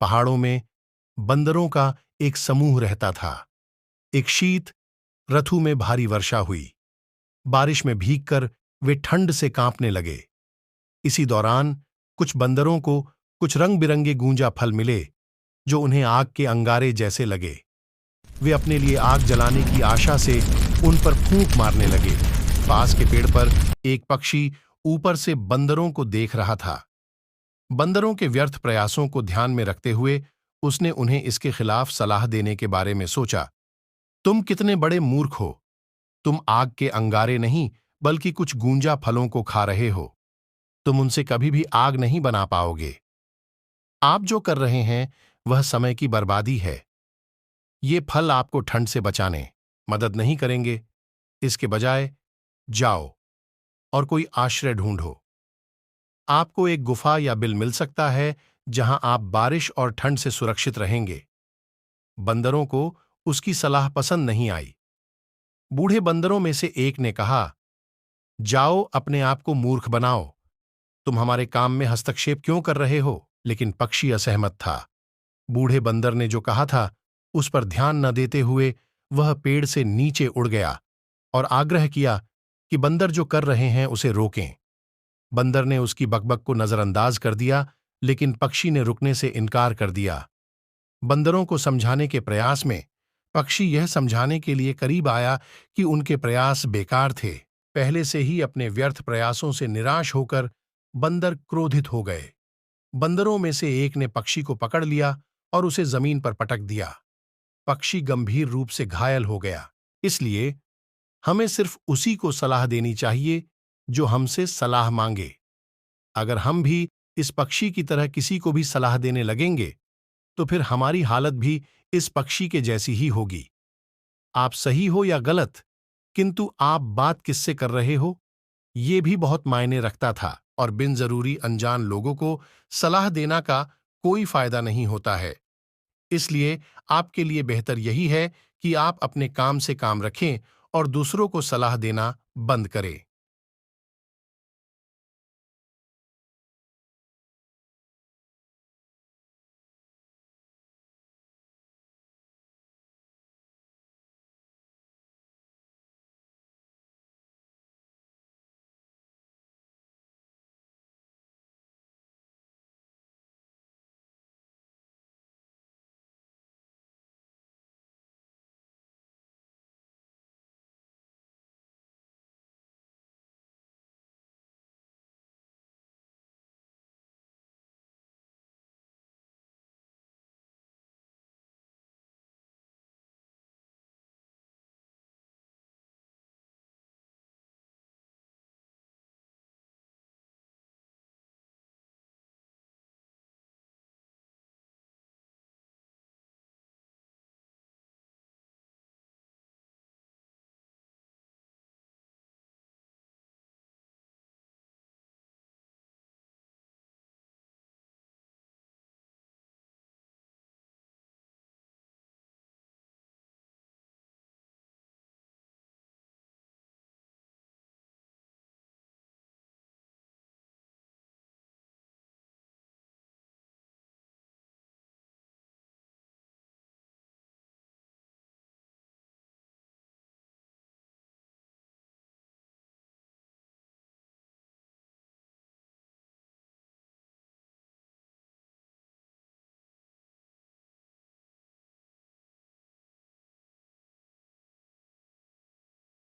पहाड़ों में बंदरों का एक समूह रहता था। एक शीत ऋतु में भारी वर्षा हुई। बारिश में भीगकर वे ठंड से कांपने लगे। इसी दौरान कुछ बंदरों को कुछ रंग बिरंगे गूंजा फल मिले जो उन्हें आग के अंगारे जैसे लगे। वे अपने लिए आग जलाने की आशा से उन पर फूंक मारने लगे। पास के पेड़ पर एक पक्षी ऊपर से बंदरों को देख रहा था। बंदरों के व्यर्थ प्रयासों को ध्यान में रखते हुए उसने उन्हें इसके खिलाफ सलाह देने के बारे में सोचा। तुम कितने बड़े मूर्ख हो। तुम आग के अंगारे नहीं बल्कि कुछ गूंजा फलों को खा रहे हो। तुम उनसे कभी भी आग नहीं बना पाओगे। आप जो कर रहे हैं वह समय की बर्बादी है। ये फल आपको ठंड से बचाने मदद नहीं करेंगे। इसके बजाय जाओ और कोई आश्रय ढूंढो। आपको एक गुफा या बिल मिल सकता है जहां आप बारिश और ठंड से सुरक्षित रहेंगे। बंदरों को उसकी सलाह पसंद नहीं आई। बूढ़े बंदरों में से एक ने कहा, जाओ अपने आप को मूर्ख बनाओ। तुम हमारे काम में हस्तक्षेप क्यों कर रहे हो? लेकिन पक्षी असहमत था। बूढ़े बंदर ने जो कहा था उस पर ध्यान न देते हुए वह पेड़ से नीचे उड़ गया और आग्रह किया कि बंदर जो कर रहे हैं उसे रोकें। बंदर ने उसकी बकबक को नजरअंदाज कर दिया, लेकिन पक्षी ने रुकने से इनकार कर दिया। बंदरों को समझाने के प्रयास में पक्षी यह समझाने के लिए करीब आया कि उनके प्रयास बेकार थे। पहले से ही अपने व्यर्थ प्रयासों से निराश होकर बंदर क्रोधित हो गए। बंदरों में से एक ने पक्षी को पकड़ लिया और उसे जमीन पर पटक दिया। पक्षी गंभीर रूप से घायल हो गया। इसलिए हमें सिर्फ उसी को सलाह देनी चाहिए जो हमसे सलाह मांगे। अगर हम भी इस पक्षी की तरह किसी को भी सलाह देने लगेंगे तो फिर हमारी हालत भी इस पक्षी के जैसी ही होगी। आप सही हो या गलत, किंतु आप बात किससे कर रहे हो ये भी बहुत मायने रखता था। और बिन जरूरी अनजान लोगों को सलाह देना का कोई फायदा नहीं होता है। इसलिए आपके लिए बेहतर यही है कि आप अपने काम से काम रखें और दूसरों को सलाह देना बंद करें।